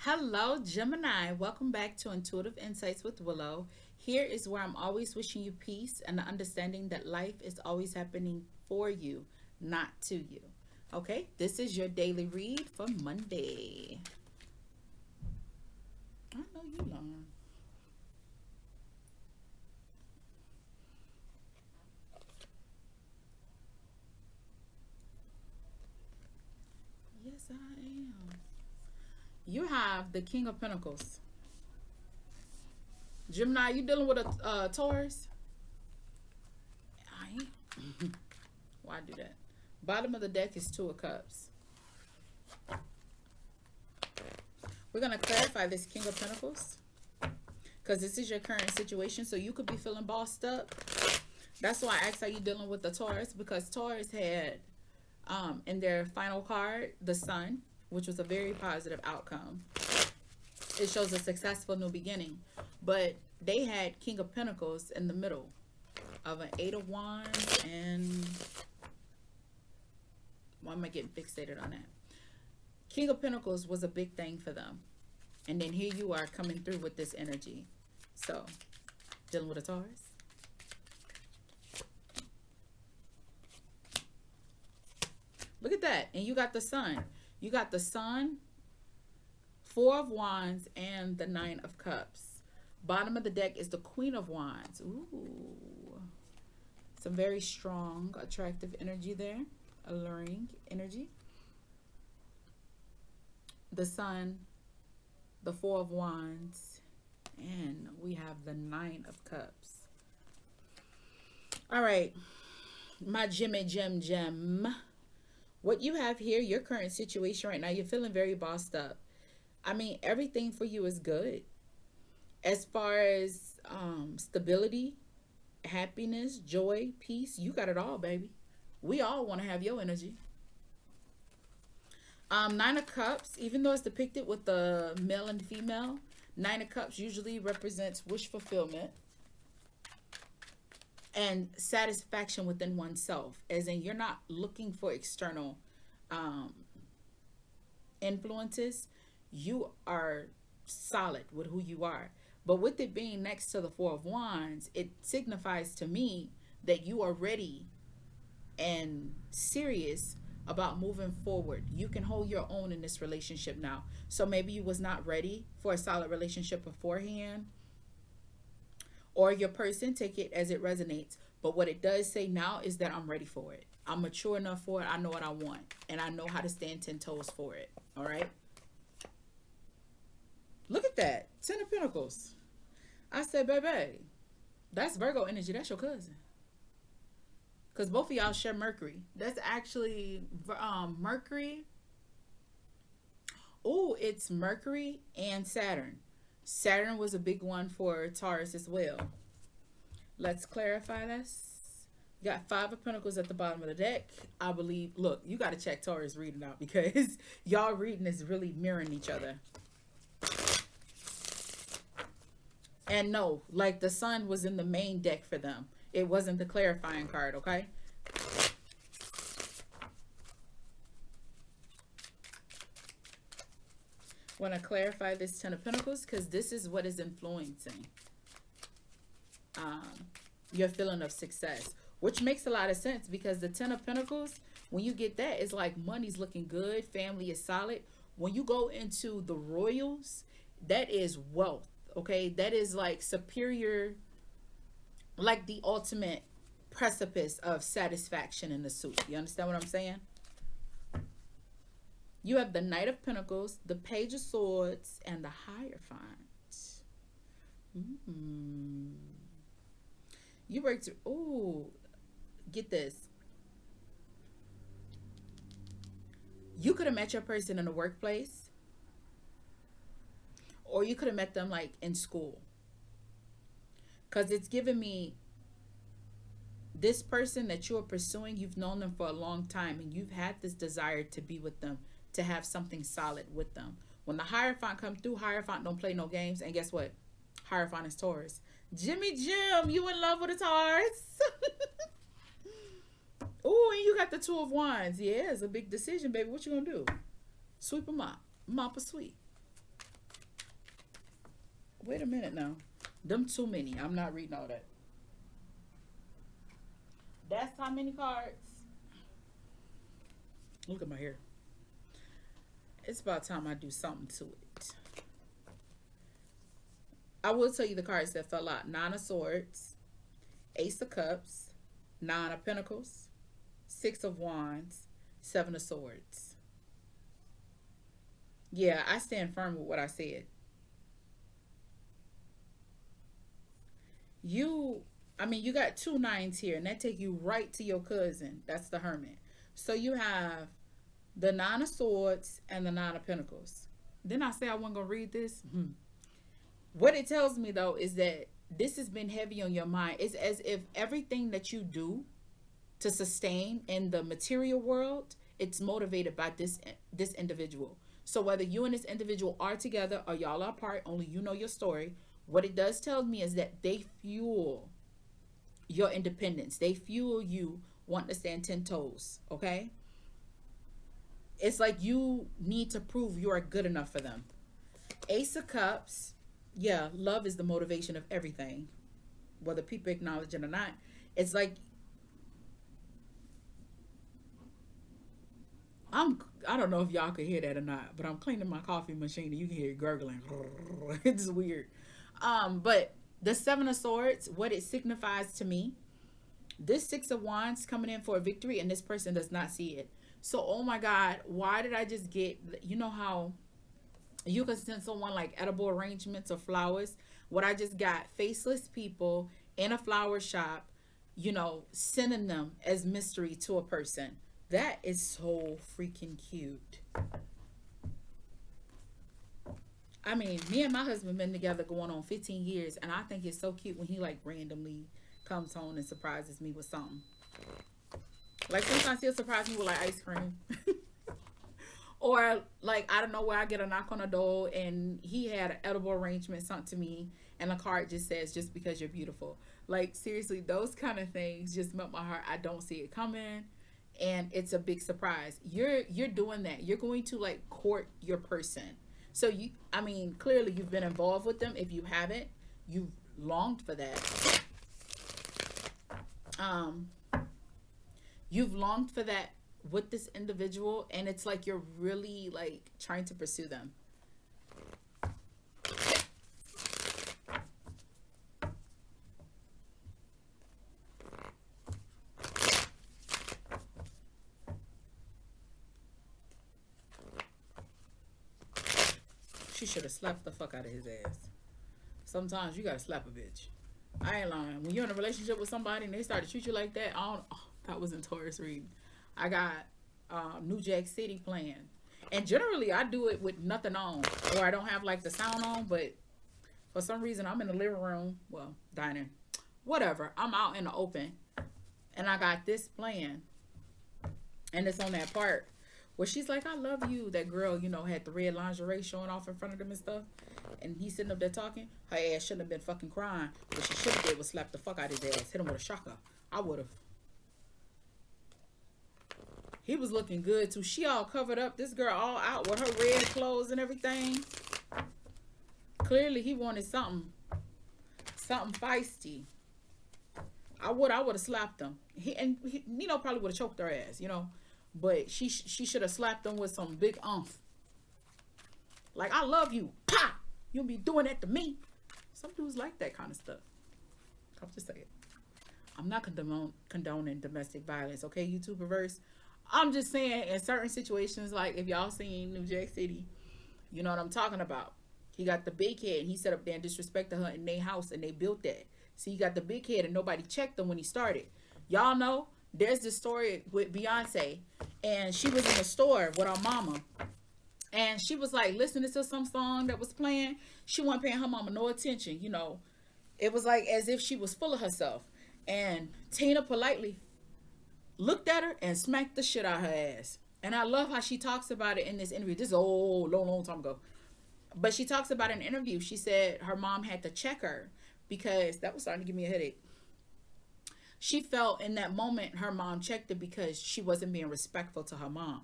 Hello, Gemini. Welcome back to Intuitive Insights with Willow. Here is where I'm always wishing you peace and the understanding that life is always happening for you, not to you. Okay, this is your daily read for Monday. I know you lying. Yes, I am. You have the King of Pentacles. Gemini, you dealing with a Taurus? I ain't. Why do that? Bottom of the deck is Two of Cups. We're going to clarify this King of Pentacles because this is your current situation. So you could be feeling bossed up. That's why I asked how you dealing with the Taurus, because Taurus had in their final card the Sun, which was a very positive outcome. It shows a successful new beginning. But they had King of Pentacles in the middle of an Eight of Wands, and why am I getting fixated on that? King of Pentacles was a big thing for them. And then here you are coming through with this energy. So, dealing with a Taurus. Look at that. And you got the Sun. You got the Sun, Four of Wands, and the Nine of Cups. Bottom of the deck is the Queen of Wands. Ooh. Some very strong, attractive energy there. Alluring energy. The Sun, the Four of Wands, and we have the Nine of Cups. All right, my Jimmy Gem. What you have here, your current situation right now, you're feeling very bossed up. I mean, everything for you is good. As far as stability, happiness, joy, peace, you got it all, baby. We all want to have your energy. Nine of Cups, even though it's depicted with the male and female, Nine of Cups usually represents wish fulfillment and satisfaction within oneself, as in you're not looking for external um, influences. You are solid with who you are. But with it being next to the Four of Wands, it signifies to me that you are ready and serious about moving forward. You can hold your own in this relationship now. So maybe you was not ready for a solid relationship beforehand, or your person, take it as it resonates. But what it does say now is that I'm ready for it. I'm mature enough for it. I know what I want, and I know how to stand 10 toes for it. All right. Look at that. Ten of Pentacles. I said, baby, that's Virgo energy. That's your cousin. Because both of y'all share Mercury. That's actually Mercury. Oh, it's Mercury and Saturn. Saturn was a big one for Taurus as well. Let's clarify this. You got Five of Pentacles at the bottom of the deck. I believe, look, you got to check Taurus reading out because y'all reading is really mirroring each other. And no, like the Sun was in the main deck for them. It wasn't the clarifying card, okay? Want to clarify this Ten of Pentacles because this is what is influencing um, your feeling of success, which makes a lot of sense because the Ten of Pentacles, when you get that, it's like money's looking good, family is solid. When you go into the Royals, that is wealth, okay? That is like superior, like the ultimate precipice of satisfaction in the suit. You understand what I'm saying? You have the Knight of Pentacles, the Page of Swords, and the Hierophant. Mm. You work to, ooh, get this. You could have met your person in the workplace, or you could have met them like in school. Because it's giving me this person that you are pursuing, you've known them for a long time, and you've had this desire to be with them, to have something solid with them. When the Hierophant come through, Hierophant don't play no games. And guess what? Hierophant is Taurus. Jimmy Jim, you in love with a Taurus? Oh, and you got the Two of Wands. Yeah, it's a big decision, baby. What you gonna do? Sweep them up. Mop or sweep. Wait a minute now. Them too many. I'm not reading all that. That's how many cards. Look at my hair. It's about time I do something to it. I will tell you the cards that fell out: Nine of Swords, Ace of Cups, Nine of Pentacles, Six of Wands, Seven of Swords. Yeah, I stand firm with what I said. You, I mean, you got two nines here, and that take you right to your cousin. That's the Hermit. So you have the Nine of Swords and the Nine of Pentacles. Didn't I say I wasn't gonna read this? What it tells me though is that this has been heavy on your mind. It's as if everything that you do to sustain in the material world, it's motivated by this individual. So whether you and this individual are together or y'all are apart, only you know your story. What it does tell me is that they fuel your independence. They fuel you wanting to stand 10 toes. Okay, it's like you need to prove you are good enough for them. Ace of Cups, yeah, love is the motivation of everything, whether people acknowledge it or not. It's like I don't know if y'all could hear that or not, but I'm cleaning my coffee machine and you can hear it gurgling. It's weird. But the Seven of Swords, what it signifies to me, this Six of Wands coming in for a victory, and this person does not see it. So, oh my God, why did I just get, you know how you can send someone like edible arrangements of flowers? What I just got, faceless people in a flower shop, sending them as mystery to a person. That is so freaking cute. I mean, me and my husband been together going on 15 years, and I think it's so cute when he like randomly comes home and surprises me with something. Like sometimes he'll surprise me with like ice cream. Or like I don't know where I get a knock on the door and he had an edible arrangement sent to me and the card just says, "Just because you're beautiful." Like seriously, those kind of things just melt my heart. I don't see it coming. And it's a big surprise. You're doing that. You're going to like court your person. So clearly you've been involved with them. If you haven't, you've longed for that. You've longed for that with this individual, and it's like you're really like trying to pursue them. She should have slapped the fuck out of his ass. Sometimes you gotta slap a bitch. I ain't lying. When you're in a relationship with somebody and they start to treat you like that, that was in Taurus reading. I got New Jack City playing. And generally I do it with nothing on. Or I don't have like the sound on, but for some reason I'm in the living room. Well, dining. Whatever. I'm out in the open. And I got this playing. And it's on that part where she's like, "I love you." That girl, had the red lingerie showing off in front of them and stuff. And he's sitting up there talking. Her ass shouldn't have been fucking crying. What she should have did was slap the fuck out of his ass. Hit him with a shocker. I would have. He was looking good too. She all covered up. This girl all out with her red clothes and everything. Clearly he wanted something feisty. I would have slapped him. He probably would have choked her ass, But she should have slapped him with some big umph. Like, "I love you. Pah! You'll be doing that to me." Some dudes like that kind of stuff. I'm just saying. I'm not condoning domestic violence, okay, YouTube perverse? I'm just saying in certain situations, like if y'all seen New Jack City, you know what I'm talking about. He got the big head and he set up there and disrespected her in their house and they built that. See, he got the big head and nobody checked him when he started. Y'all know there's this story with Beyonce and she was in the store with her mama. And she was like listening to some song that was playing. She wasn't paying her mama no attention, It was like as if she was full of herself. And Tina politely looked at her and smacked the shit out of her ass. And I love how she talks about it in this interview. This is old, long time ago. But she talks about it in an interview. She said her mom had to check her because that was starting to give me a headache. She felt in that moment her mom checked her because she wasn't being respectful to her mom.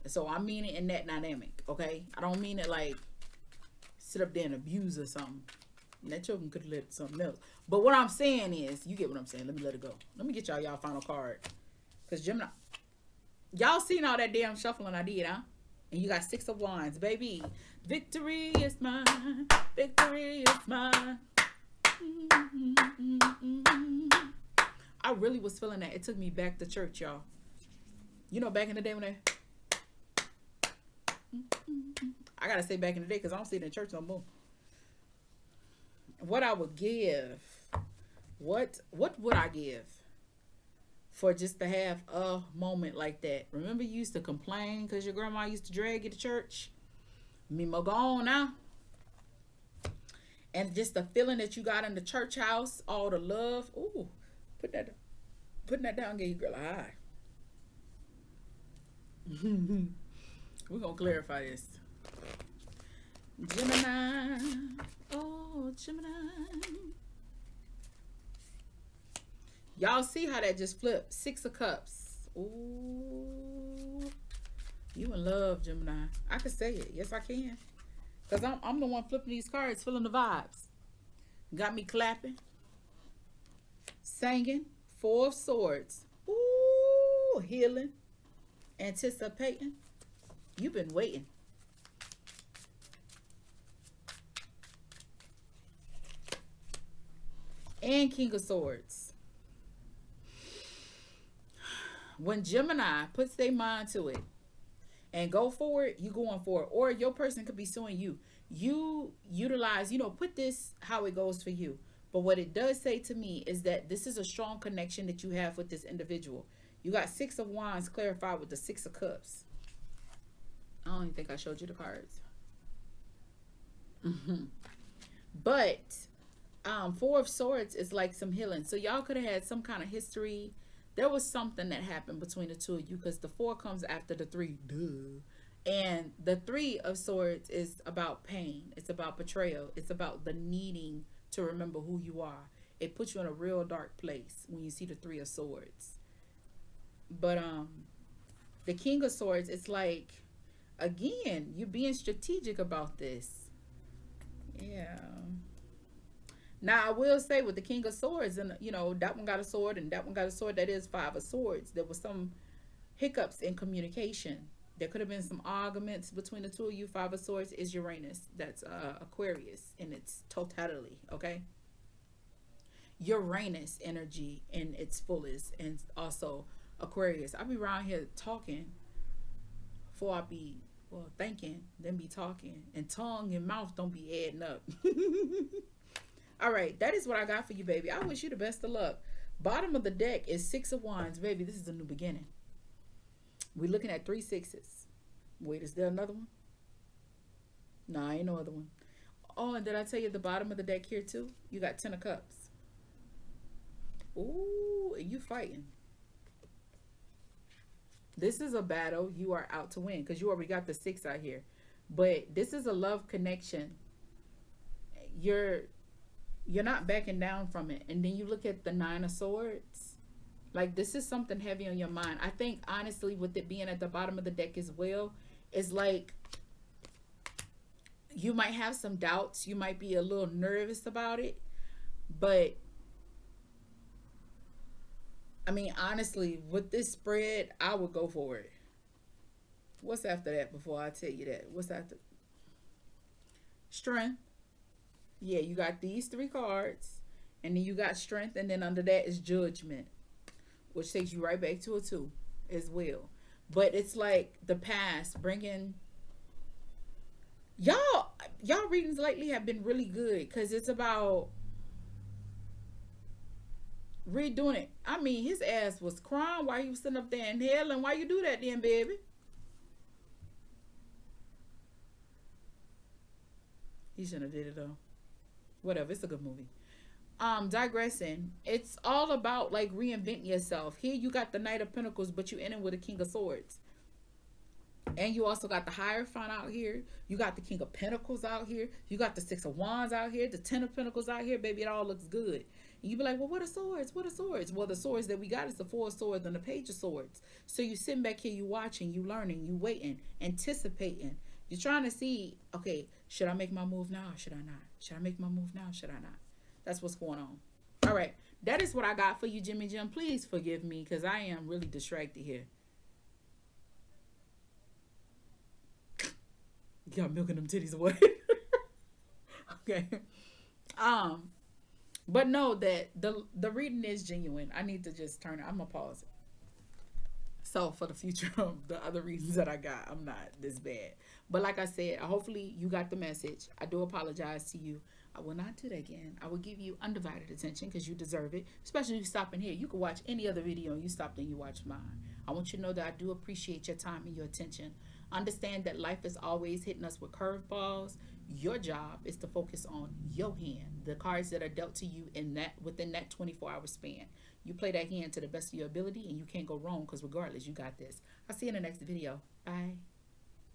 So I mean it in that dynamic, okay? I don't mean it like sit up there and abuse or something. That children could have let something else. But what I'm saying is, you get what I'm saying. Let me let it go. Let me get y'all final card. Because Gemini, y'all seen all that damn shuffling I did, huh? And you got 6 of Wands, baby. Victory is mine. Victory is mine. I really was feeling that. It took me back to church, y'all. You know, back in the day when I gotta say back in the day because I don't see it in church no more. What I would give, what would I give for just to have a moment like that? Remember you used to complain because your grandma used to drag you to church? Me mo go on now. And just the feeling that you got in the church house, all the love. Ooh, putting that down, give your girl a high. We're gonna clarify this. Gemini. Oh, Gemini. Y'all see how that just flipped? 6 of Cups. Ooh. You in love, Gemini. I can say it. Yes, I can. Because I'm the one flipping these cards, feeling the vibes. Got me clapping. Singing. 4 of Swords. Ooh, healing. Anticipating. You've been waiting. And King of Swords. When Gemini puts their mind to it and go for it, you going for it. Or your person could be suing you. You utilize, put this how it goes for you. But what it does say to me is that this is a strong connection that you have with this individual. You got 6 of Wands clarified with the 6 of Cups. I don't even think I showed you the cards. But 4 of Swords is like some healing. So y'all could have had some kind of history. There was something that happened between the two of you because the 4 comes after the 3. Duh. And the 3 of Swords is about pain. It's about betrayal. It's about the needing to remember who you are. It puts you in a real dark place when you see the 3 of Swords. But the King of Swords, it's like, again, you're being strategic about this. Yeah. Now, I will say with the King of Swords, and that one got a sword and that one got a sword, that is 5 of Swords. There was some hiccups in communication. There could have been some arguments between the two of you. 5 of Swords is Uranus. That's Aquarius in its totality, okay? Uranus energy in its fullest, and also Aquarius. I be around here talking before I be, thinking, then be talking. And tongue and mouth don't be adding up. All right, that is what I got for you, baby. I wish you the best of luck. Bottom of the deck is 6 of Wands. Baby, this is a new beginning. We're looking at 3 6s. Wait, is there another one? Nah, ain't no other one. Oh, and did I tell you the bottom of the deck here too? You got 10 of Cups. Ooh, and you fighting. This is a battle you are out to win because you already got the 6 out here. But this is a love connection. You're not backing down from it. And then you look at the 9 of Swords. Like, this is something heavy on your mind. I think, honestly, with it being at the bottom of the deck as well, is like you might have some doubts. You might be a little nervous about it. But, I mean, honestly, with this spread, I would go for it. What's after that before I tell you that? What's after? Strength. Yeah, you got these 3 cards. And then you got Strength. And then under that is Judgment, which takes you right back to a 2 as well. But it's like the past bringing y'all readings lately have been really good because it's about redoing it. I mean, his ass was crying while he was sitting up there in hell, and why you do that then, baby? He shouldn't have did it though. Whatever, it's a good movie. Digressing, it's all about like reinventing yourself. Here you got the Knight of Pentacles, but you end it with a King of Swords. And you also got the Hierophant out here. You got the King of Pentacles out here. You got the 6 of Wands out here. The 10 of Pentacles out here. Baby, it all looks good. And you be like, well, what are swords? What are swords? Well, the swords that we got is the 4 of Swords and the Page of Swords. So you sitting back here, you watching, you learning, you waiting, anticipating. You're trying to see, okay, should I make my move now or should I not? Should I make my move now or should I not? That's what's going on. All right. That is what I got for you, Jimmy Jim. Please forgive me because I am really distracted here. Y'all milking them titties away. Okay. Um, but know that the reading is genuine. I need to just turn it. I'm gonna pause it. So for the future of the other reasons that I got, I'm not this bad. But like I said, hopefully you got the message. I do apologize to you. I will not do that again. I will give you undivided attention because you deserve it. Especially you stopping here. You can watch any other video and you stopped and you watch mine. I want you to know that I do appreciate your time and your attention. Understand that life is always hitting us with curveballs. Your job is to focus on your hand, the cards that are dealt to you in that within that 24-hour span. You play that hand to the best of your ability and you can't go wrong because regardless, you got this. I'll see you in the next video. Bye.